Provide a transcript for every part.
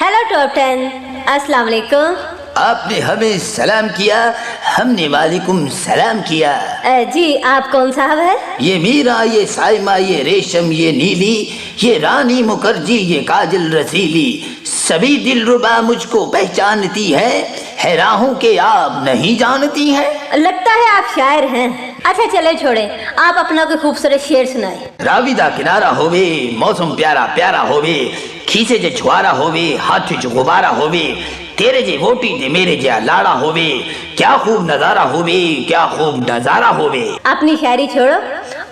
Hello top 10, अस्सलाम वालेकुम। आपने हमें सलाम किया, हमने वालेकुम सलाम किया। जी आप कौन साहब है? ये मीरा, ये साइमा, ये रेशम, ये नीली, ये रानी मुखर्जी, ये काजल रसीली, सभी दिलरुबा मुझको पहचानती है राहों के आप नहीं जानती हैं। लगता है आप शायर हैं। अच्छा चले छोड़े, आप अपना कोई खूबसूरत शेर सुनाए। राविदा किनारा होवे, मौसम प्यारा प्यारा होवे, खींचे जे छुआरा होवे, हाथ जो गुब्बारा होवे, तेरे जे वोटी दे मेरे जे लाड़ा होवे, क्या खूब नजारा होवे, क्या खूब नजारा होवे। अपनी शायरी छोड़ो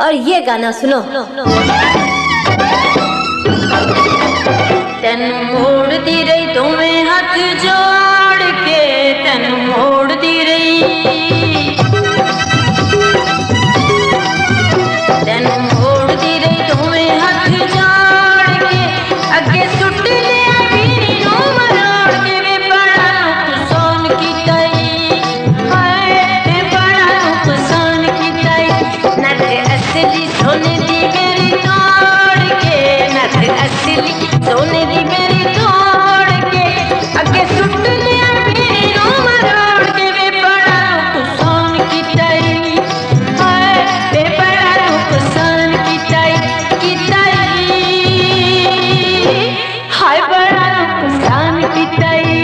और ये गाना सुनो। तेन मोड़ती रही तुम्हें हाथ जोड़ के, तेन मोड़ती रही, तेन मोड़ती रही तुम्हें हाथ जोड़ के, अगे सुट लिया बीनी नो मरोड़ के, वे बड़ा नुकसान की ताई, हाय वे बड़ा नुकसान की ताई, नथ असली सोने दी मेरी तोड़ के, नथ असली सोने दी मेरी तोड़ के, अगे सुट लिया बीनी नो मरोड़ के, वे बड़ा नुकसान की ताई, हाय वे बड़ा नुकसान की ताई, हाय बड़ा नुकसान की ताई।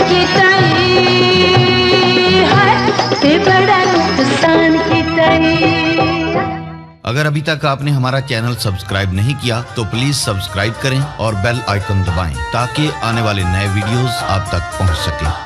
कितई है ते बड़ा नुकसान कितई। अगर अभी तक आपने हमारा चैनल सब्सक्राइब नहीं किया तो प्लीज सब्सक्राइब करें और बेल आइकन दबाएं ताकि आने वाले नए वीडियोस आप तक पहुंच सकें।